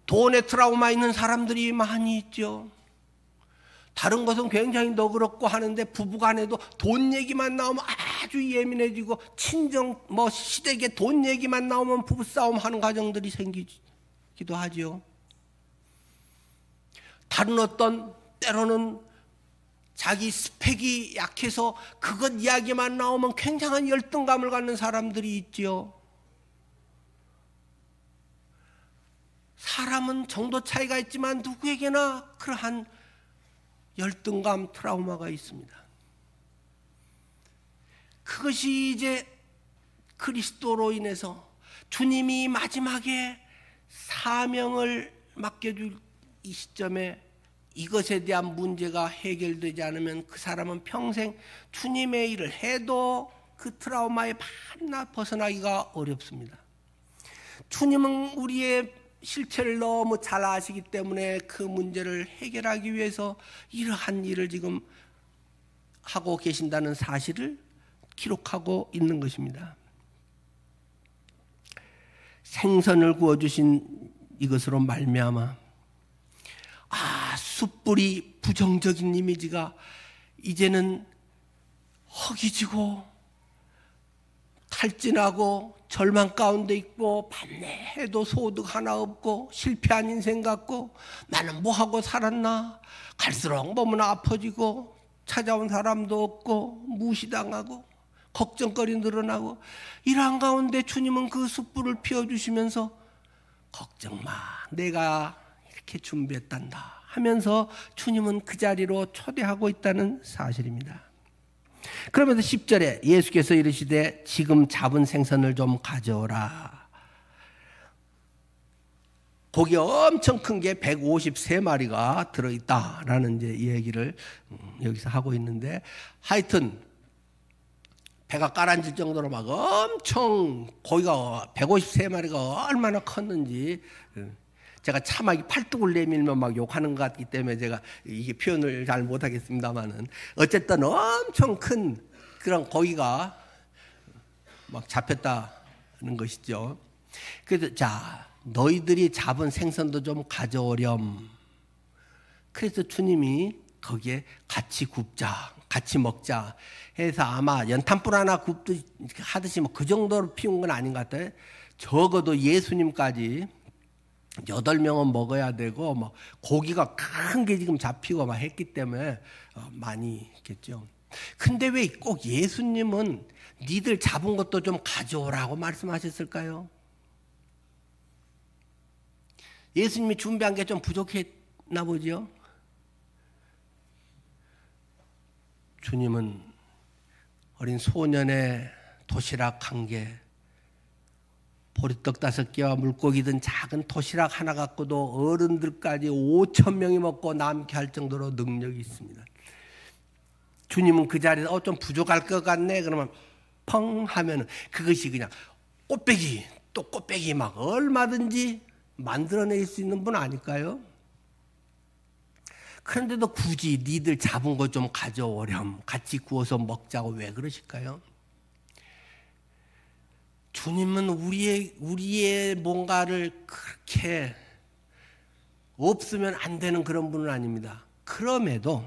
A: 돈에 트라우마 있는 사람들이 많이 있죠. 다른 것은 굉장히 너그럽고 하는데 부부간에도 돈 얘기만 나오면 아주 예민해지고 친정 시댁에 돈 얘기만 나오면 부부싸움 하는 가정들이 생기기도 하죠. 다른 어떤 때로는 자기 스펙이 약해서 그것 이야기만 나오면 굉장한 열등감을 갖는 사람들이 있죠. 사람은 정도 차이가 있지만 누구에게나 그러한 열등감, 트라우마가 있습니다. 그것이 이제 그리스도로 인해서 주님이 마지막에 사명을 맡겨줄 이 시점에 이것에 대한 문제가 해결되지 않으면 그 사람은 평생 주님의 일을 해도 그 트라우마에 벗어나기가 어렵습니다. 주님은 우리의 실체를 너무 잘 아시기 때문에 그 문제를 해결하기 위해서 이러한 일을 지금 하고 계신다는 사실을 기록하고 있는 것입니다. 생선을 구워주신 이것으로 말미암아 숯불이 부정적인 이미지가 이제는 허기지고 탈진하고 절망 가운데 있고 밤새 해도 소득 하나 없고 실패한 인생 같고 나는 뭐하고 살았나 갈수록 몸은 아파지고 찾아온 사람도 없고 무시당하고 걱정거리 늘어나고 이러한 가운데 주님은 그 숯불을 피워주시면서 걱정 마 내가 이렇게 준비했단다 하면서 주님은 그 자리로 초대하고 있다는 사실입니다. 그러면서 10절에 예수께서 이르시되 지금 잡은 생선을 좀 가져오라. 고기 엄청 큰 게 153마리가 들어있다라는 이제 얘기를 여기서 하고 있는데 하여튼 배가 깔아앉을 정도로 막 엄청 고기가 153마리가 얼마나 컸는지 제가 차마 팔뚝을 내밀면 막 욕하는 것 같기 때문에 제가 이게 표현을 잘 못하겠습니다만은 어쨌든 엄청 큰 그런 고기가 막 잡혔다는 것이죠. 그래서 자 너희들이 잡은 생선도 좀 가져오렴. 그래서 주님이 거기에 같이 굽자, 같이 먹자 해서 아마 연탄불 하나 굽듯이 하듯이 뭐 그 정도로 피운 건 아닌 것 같아요. 적어도 예수님까지 8명은 먹어야 되고 뭐 고기가 큰 게 지금 잡히고 막 했기 때문에 많이 있겠죠. 근데 왜 꼭 예수님은 니들 잡은 것도 좀 가져오라고 말씀하셨을까요? 예수님이 준비한 게 좀 부족했나 보죠. 주님은 어린 소년의 도시락 한 개, 보리떡 5개와 물고기 든 작은 도시락 하나 갖고도 어른들까지 5,000명이 먹고 남게 할 정도로 능력이 있습니다. 주님은 그 자리에서 좀 부족할 것 같네 그러면 펑 하면은 그것이 그냥 꽃배기 또 꽃배기 막 얼마든지 만들어낼 수 있는 분 아닐까요? 그런데도 굳이 니들 잡은 거 좀 가져오렴 같이 구워서 먹자고 왜 그러실까요? 주님은 우리의 뭔가를 그렇게 없으면 안 되는 그런 분은 아닙니다. 그럼에도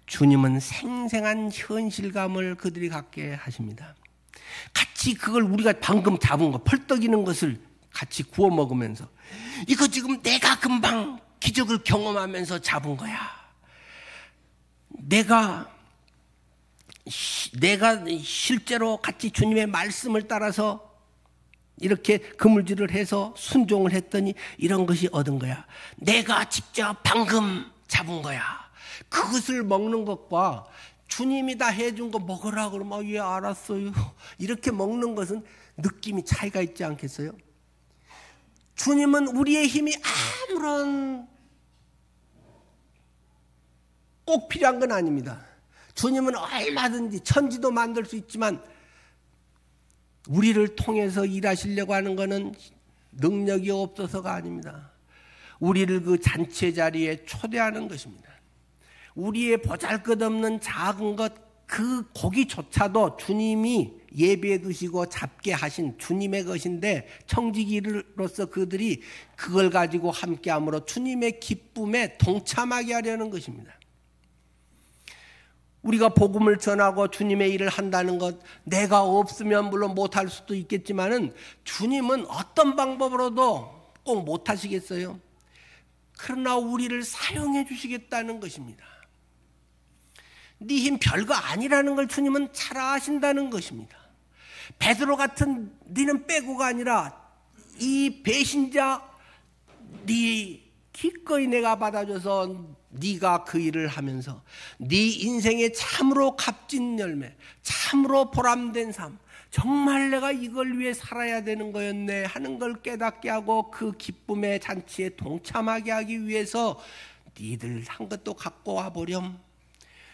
A: 주님은 생생한 현실감을 그들이 갖게 하십니다. 같이 그걸 우리가 방금 잡은 거, 펄떡이는 것을 같이 구워 먹으면서 이거 지금 내가 금방 기적을 경험하면서 잡은 거야. 내가 실제로 같이 주님의 말씀을 따라서 이렇게 그물질을 해서 순종을 했더니 이런 것이 얻은 거야. 내가 직접 방금 잡은 거야. 그것을 먹는 것과 주님이 다 해준 거 먹으라 그러면 예 알았어요. 이렇게 먹는 것은 느낌이 차이가 있지 않겠어요? 주님은 우리의 힘이 아무런 꼭 필요한 건 아닙니다. 주님은 얼마든지 천지도 만들 수 있지만 우리를 통해서 일하시려고 하는 것은 능력이 없어서가 아닙니다. 우리를 그 잔치의 자리에 초대하는 것입니다. 우리의 보잘것없는 작은 것, 그 고기조차도 주님이 예배해 두시고 잡게 하신 주님의 것인데 청지기로서 그들이 그걸 가지고 함께함으로 주님의 기쁨에 동참하게 하려는 것입니다. 우리가 복음을 전하고 주님의 일을 한다는 것, 내가 없으면 물론 못할 수도 있겠지만은 주님은 어떤 방법으로도 꼭 못하시겠어요? 그러나 우리를 사용해 주시겠다는 것입니다. 네 힘 별거 아니라는 걸 주님은 잘 아신다는 것입니다. 베드로 같은 네는 빼고가 아니라 이 배신자 네 기꺼이 내가 받아줘서 네가 그 일을 하면서 네 인생의 참으로 값진 열매, 참으로 보람된 삶, 정말 내가 이걸 위해 살아야 되는 거였네 하는 걸 깨닫게 하고 그 기쁨의 잔치에 동참하게 하기 위해서 니들 한 것도 갖고 와보렴.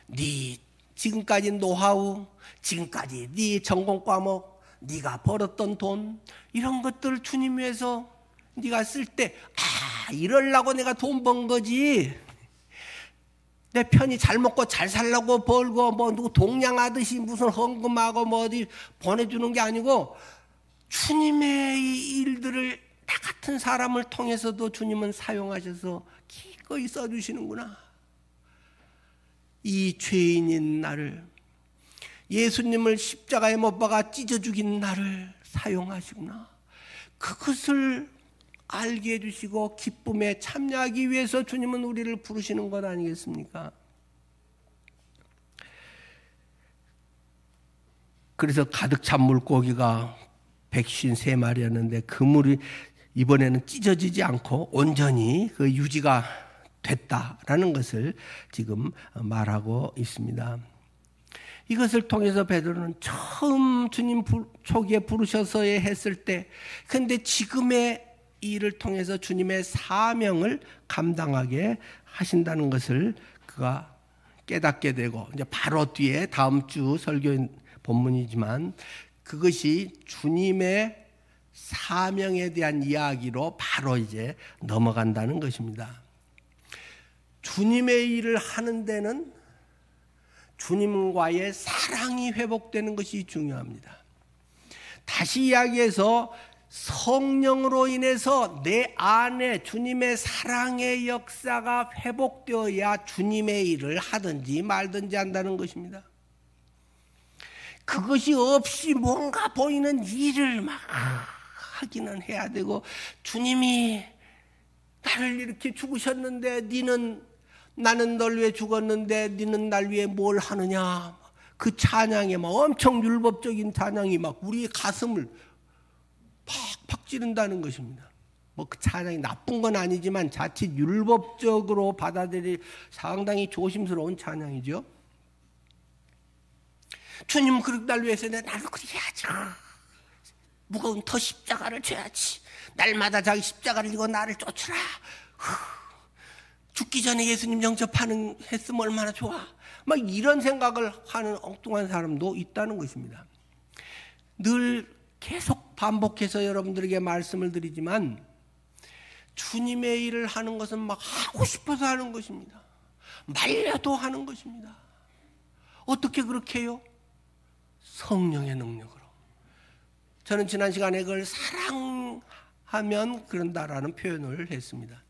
A: 네 지금까지 노하우, 지금까지 네 전공 과목, 네가 벌었던 돈, 이런 것들을 주님 위해서 네가 쓸 때 이러려고 내가 돈 번 거지, 내 편히 잘 먹고 잘 살려고 벌고 뭐 누구 동냥하듯이 무슨 헌금하고 뭐 어디 보내주는 게 아니고 주님의 이 일들을 나 같은 사람을 통해서도 주님은 사용하셔서 기꺼이 써주시는구나. 이 죄인인 나를, 예수님을 십자가에 못 박아 찢어 죽인 나를 사용하시구나. 그것을 알게 해주시고 기쁨에 참여하기 위해서 주님은 우리를 부르시는 것 아니겠습니까? 그래서 가득 찬 물고기가 153마리였는데 그 물이 이번에는 찢어지지 않고 온전히 그 유지가 됐다라는 것을 지금 말하고 있습니다. 이것을 통해서 베드로는 처음 주님 초기에 부르셔서 했을 때, 근데 지금의 일을 통해서 주님의 사명을 감당하게 하신다는 것을 그가 깨닫게 되고, 이제 바로 뒤에 다음 주 설교 본문이지만 그것이 주님의 사명에 대한 이야기로 바로 이제 넘어간다는 것입니다. 주님의 일을 하는 데는 주님과의 사랑이 회복되는 것이 중요합니다. 다시 이야기해서 성령으로 인해서 내 안에 주님의 사랑의 역사가 회복되어야 주님의 일을 하든지 말든지 한다는 것입니다. 그것이 없이 뭔가 보이는 일을 막 하기는 해야 되고, 주님이 나를 이렇게 죽으셨는데 나는 널 위해 죽었는데 너는 날 위해 뭘 하느냐, 그 찬양이 막 엄청 율법적인 찬양이 막 우리의 가슴을 팍팍 찌른다는 것입니다. 뭐 그 찬양이 나쁜 건 아니지만 자칫 율법적으로 받아들일 상당히 조심스러운 찬양이죠. 주님 그렇게 날 위해서 나도 그렇게 해야지, 무거운 더 십자가를 져야지, 날마다 자기 십자가를 지고 나를 쫓으라, 죽기 전에 예수님 했으면 얼마나 좋아, 막 이런 생각을 하는 엉뚱한 사람도 있다는 것입니다. 늘 계속 반복해서 여러분들에게 말씀을 드리지만 주님의 일을 하는 것은 막 하고 싶어서 하는 것입니다. 말려도 하는 것입니다. 어떻게 그렇게 해요? 성령의 능력으로. 저는 지난 시간에 그걸 사랑하면 그런다라는 표현을 했습니다.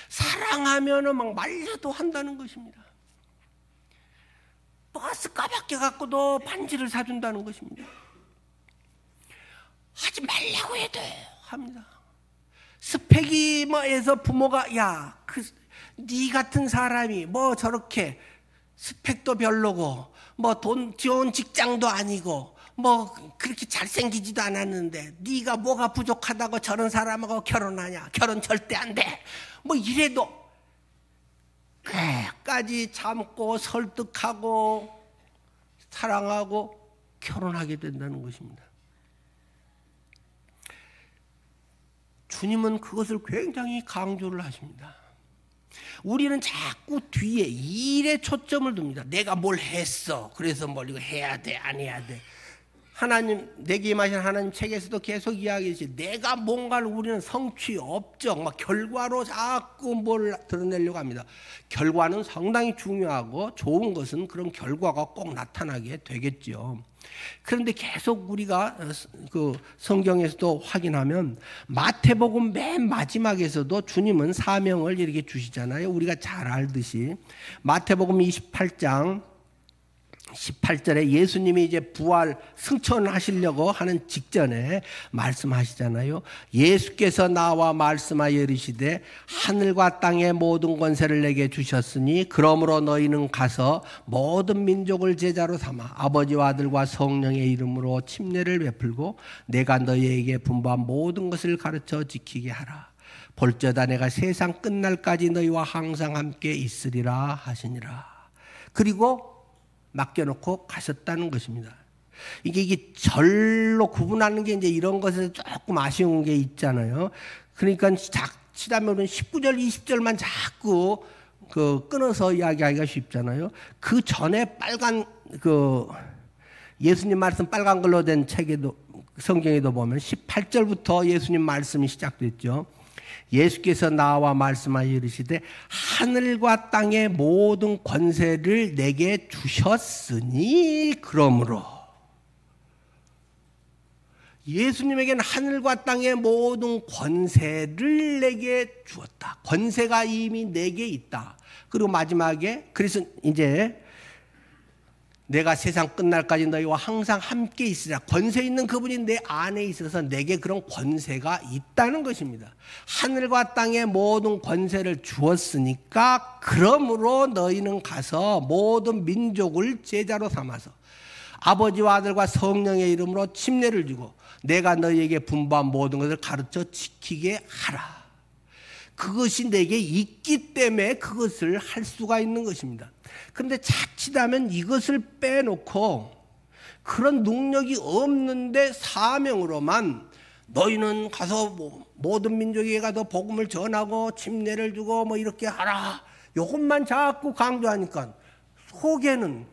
A: 사랑하면은 막 말려도 한다는 것입니다. 버스 까맣게 갖고도 반지를 사준다는 것입니다. 하지 말라고 해도 합니다. 스펙이 뭐해서 부모가 야, 네 같은 사람이 뭐 저렇게 스펙도 별로고 뭐 돈 좋은 직장도 아니고 뭐 그렇게 잘생기지도 않았는데 네가 뭐가 부족하다고 저런 사람하고 결혼하냐? 결혼 절대 안 돼. 뭐 이래도 끝까지 참고 설득하고 사랑하고 결혼하게 된다는 것입니다. 주님은 그것을 굉장히 강조를 하십니다. 우리는 자꾸 뒤에 일에 초점을 둡니다. 내가 뭘 했어. 그래서 뭘 이거 해야 돼, 안 해야 돼. 하나님, 내게 임하신 하나님 책에서도 계속 이야기하시지. 내가 뭔가를 우리는 성취, 업적, 막 결과로 자꾸 뭘 드러내려고 합니다. 결과는 상당히 중요하고 좋은 것은 그런 결과가 꼭 나타나게 되겠죠. 그런데 계속 우리가 그 성경에서도 확인하면 마태복음 맨 마지막에서도 주님은 사명을 이렇게 주시잖아요. 우리가 잘 알듯이 마태복음 28장 18절에 예수님이 이제 부활 승천하시려고 하는 직전에 말씀하시잖아요. 예수께서 나와 말씀하여 이르시되 하늘과 땅의 모든 권세를 내게 주셨으니 그러므로 너희는 가서 모든 민족을 제자로 삼아 아버지와 아들과 성령의 이름으로 침례를 베풀고 내가 너희에게 분부한 모든 것을 가르쳐 지키게 하라. 볼지어다 내가 세상 끝날까지 너희와 항상 함께 있으리라 하시니라. 그리고 맡겨놓고 가셨다는 것입니다. 이게 절로 구분하는 게 이제 이런 것에서 조금 아쉬운 게 있잖아요. 그러니까 치다면 19절, 20절만 자꾸 끊어서 이야기하기가 쉽잖아요. 그 전에 빨간 예수님 말씀 빨간 걸로 된 책에도 성경에도 보면 18절부터 예수님 말씀이 시작됐죠. 예수께서 나와 말씀하여 이르시되 하늘과 땅의 모든 권세를 내게 주셨으니 그러므로 예수님에게는 하늘과 땅의 모든 권세를 내게 주었다. 권세가 이미 내게 있다. 그리고 마지막에 그래서 이제 내가 세상 끝날까지 너희와 항상 함께 있으라. 권세 있는 그분이 내 안에 있어서 내게 그런 권세가 있다는 것입니다. 하늘과 땅의 모든 권세를 주었으니까 그러므로 너희는 가서 모든 민족을 제자로 삼아서 아버지와 아들과 성령의 이름으로 침례를 주고 내가 너희에게 분부한 모든 것을 가르쳐 지키게 하라. 그것이 내게 있기 때문에 그것을 할 수가 있는 것입니다. 그런데 자칫하면 이것을 빼놓고 그런 능력이 없는데 사명으로만 너희는 가서 모든 민족에게 가서 복음을 전하고 침례를 주고 뭐 이렇게 하라. 이것만 자꾸 강조하니까 속에는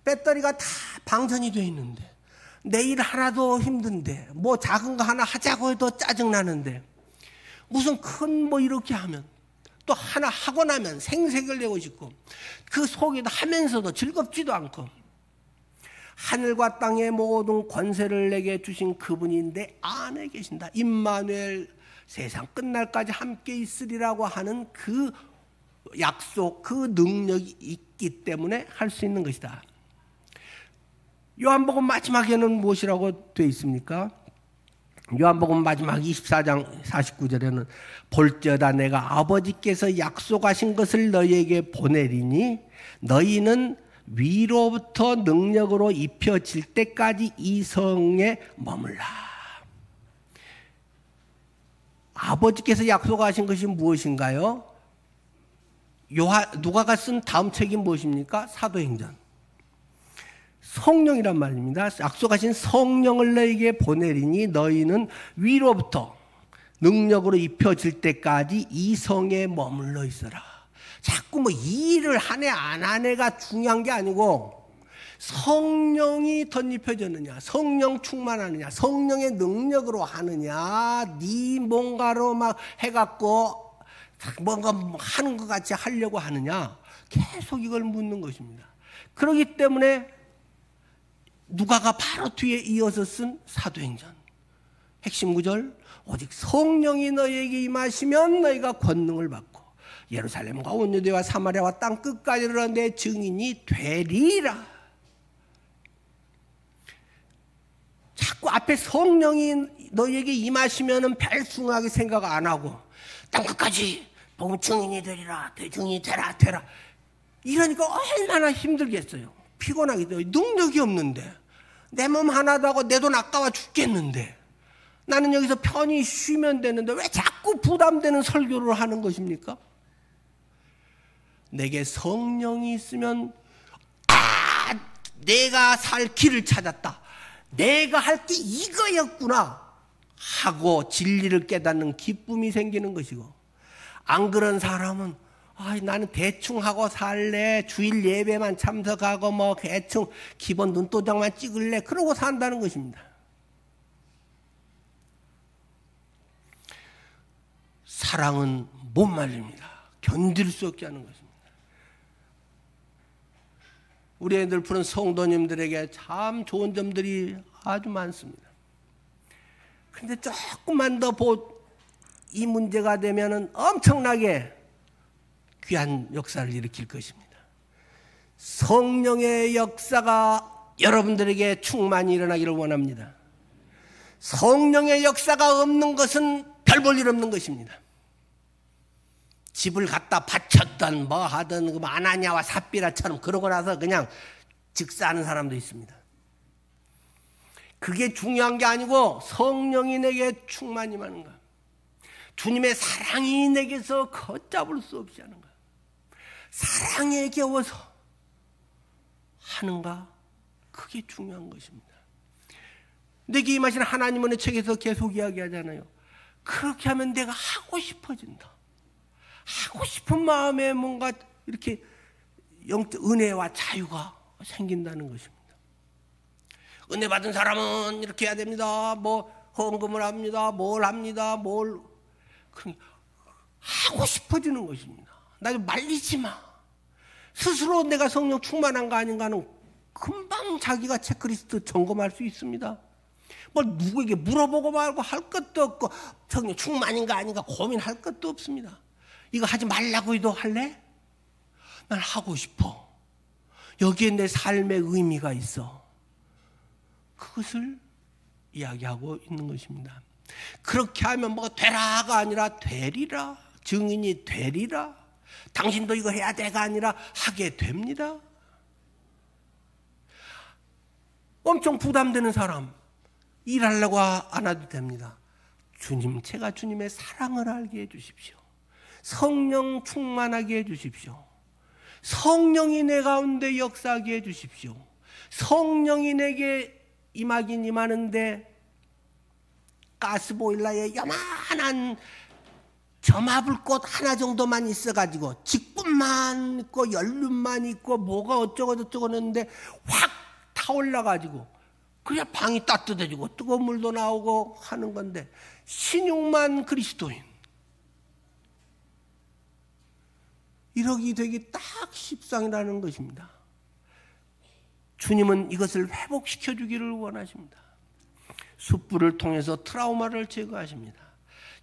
A: 배터리가 다 방전이 돼 있는데 내일 하나도 힘든데 뭐 작은 거 하나 하자고 해도 짜증나는데 무슨 큰 뭐 이렇게 하면 또 하나 하고 나면 생색을 내고 싶고 그 속에도 하면서도 즐겁지도 않고 하늘과 땅의 모든 권세를 내게 주신 그분이 내 안에 계신다. 임마누엘 세상 끝날까지 함께 있으리라고 하는 그 약속, 그 능력이 있기 때문에 할 수 있는 것이다. 요한복음 마지막에는 무엇이라고 되어 있습니까? 요한복음 마지막 24장 49절에는 볼지어다 내가 아버지께서 약속하신 것을 너희에게 보내리니 너희는 위로부터 능력으로 입혀질 때까지 이 성에 머물라. 아버지께서 약속하신 것이 무엇인가요? 누가가 쓴 다음 책이 무엇입니까? 사도행전. 성령이란 말입니다. 약속하신 성령을 너에게 보내리니 너희는 위로부터 능력으로 입혀질 때까지 이 성에 머물러 있어라. 자꾸 뭐 일을 하네 안 하네가 중요한 게 아니고 성령이 덧입혀졌느냐, 성령 충만하느냐, 성령의 능력으로 하느냐, 네 뭔가로 막 해갖고 뭔가 하는 것 같이 하려고 하느냐, 계속 이걸 묻는 것입니다. 그렇기 때문에 누가가 바로 뒤에 이어서 쓴 사도행전 핵심 구절 오직 성령이 너희에게 임하시면 너희가 권능을 받고 예루살렘과 온 유대와 사마리아와 땅 끝까지 이르러 내 증인이 되리라. 자꾸 앞에 성령이 너에게 임하시면은 별숭하게 생각 안 하고 땅 끝까지 복음 증인이 되리라, 증인이 되라. 이러니까 얼마나 힘들겠어요. 피곤하기도 해요. 능력이 없는데, 내 몸 하나도 하고 내 돈 아까워 죽겠는데, 나는 여기서 편히 쉬면 되는데 왜 자꾸 부담되는 설교를 하는 것입니까? 내게 성령이 있으면 내가 살 길을 찾았다, 내가 할 게 이거였구나 하고 진리를 깨닫는 기쁨이 생기는 것이고, 안 그런 사람은 나는 대충 하고 살래, 주일 예배만 참석하고 뭐 대충 기본 눈도장만 찍을래, 그러고 산다는 것입니다. 사랑은 못 말립니다. 견딜 수 없게 하는 것입니다. 우리 애들 푸른 성도님들에게 참 좋은 점들이 아주 많습니다. 근데 조금만 더 이 문제가 되면은 엄청나게 귀한 역사를 일으킬 것입니다. 성령의 역사가 여러분들에게 충만히 일어나기를 원합니다. 성령의 역사가 없는 것은 별 볼 일 없는 것입니다. 집을 갖다 바쳤던 뭐 하던 그 아나니아와 삽비라처럼 그러고 나서 그냥 즉사하는 사람도 있습니다. 그게 중요한 게 아니고 성령이 내게 충만히 임하는가, 주님의 사랑이 내게서 걷잡을 수 없이 하는가, 사랑에 겨워서 하는가, 그게 중요한 것입니다. 내게 임하신 하나님의 책에서 계속 이야기하잖아요. 그렇게 하면 내가 하고 싶어진다. 하고 싶은 마음에 뭔가 이렇게 은혜와 자유가 생긴다는 것입니다. 은혜 받은 사람은 이렇게 해야 됩니다. 뭐 헌금을 합니다. 뭘 합니다. 하고 싶어지는 것입니다. 나 좀 말리지 마. 스스로 내가 성령 충만한가 아닌가는 금방 자기가 체크리스트 점검할 수 있습니다. 뭐 누구에게 물어보고 말고 할 것도 없고, 성령 충만인가 아닌가 고민할 것도 없습니다. 이거 하지 말라고 해도 할래? 난 하고 싶어. 여기에 내 삶의 의미가 있어. 그것을 이야기하고 있는 것입니다. 그렇게 하면 뭐가 되라가 아니라 되리라, 증인이 되리라, 당신도 이거 해야 돼가 아니라 하게 됩니다. 엄청 부담되는 사람, 일하려고 안 해도 됩니다. 주님, 제가 주님의 사랑을 알게 해주십시오. 성령 충만하게 해주십시오. 성령이 내 가운데 역사하게 해주십시오. 성령이 내게 임하긴 임하는데 가스보일러에 요만한 점화불꽃 하나 정도만 있어가지고 직분만 있고 연륜만 있고 뭐가 어쩌고 저쩌고 했는데 확 타올라가지고 그냥 방이 따뜻해지고 뜨거운 물도 나오고 하는 건데, 신육만 그리스도인 이러기 되기 딱 십상이라는 것입니다. 주님은 이것을 회복시켜 주기를 원하십니다. 숯불을 통해서 트라우마를 제거하십니다.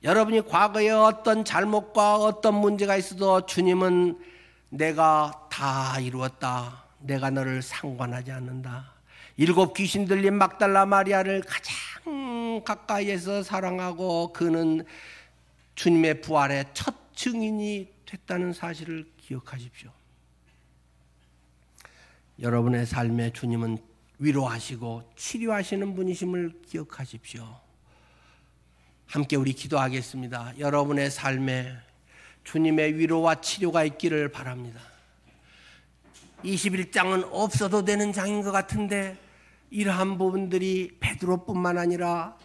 A: 여러분이 과거에 어떤 잘못과 어떤 문제가 있어도 주님은 내가 다 이루었다, 내가 너를 상관하지 않는다. 7 귀신 들린 막달라 마리아를 가장 가까이에서 사랑하고 그는 주님의 부활의 첫 증인이 됐다는 사실을 기억하십시오. 여러분의 삶에 주님은 위로하시고 치료하시는 분이심을 기억하십시오. 함께 우리 기도하겠습니다. 여러분의 삶에 주님의 위로와 치료가 있기를 바랍니다. 21장은 없어도 되는 장인 것 같은데 이러한 부분들이 베드로뿐만 아니라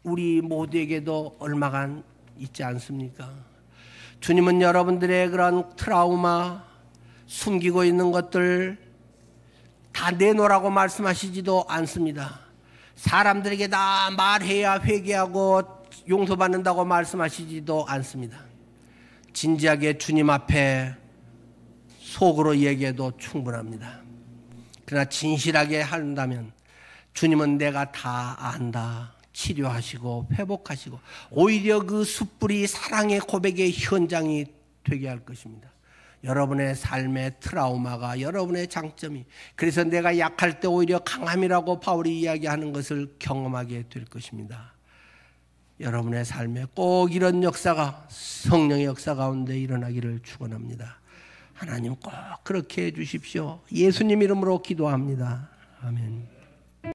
A: 우리 모두에게도 얼마간 있지 않습니까? 주님은 여러분들의 그런 트라우마, 숨기고 있는 것들 다 내놓으라고 말씀하시지도 않습니다. 사람들에게 다 말해야 회개하고 용서받는다고 말씀하시지도 않습니다. 진지하게 주님 앞에 속으로 얘기해도 충분합니다. 그러나 진실하게 한다면 주님은 내가 다 안다, 치료하시고 회복하시고 오히려 그 숯불이 사랑의 고백의 현장이 되게 할 것입니다. 여러분의 삶의 트라우마가 여러분의 장점이, 그래서 내가 약할 때 오히려 강함이라고 바울이 이야기하는 것을 경험하게 될 것입니다. 여러분의 삶에 꼭 이런 역사가, 성령의 역사 가운데 일어나기를 축원합니다. 하나님 꼭 그렇게 해 주십시오. 예수님 이름으로 기도합니다. 아멘.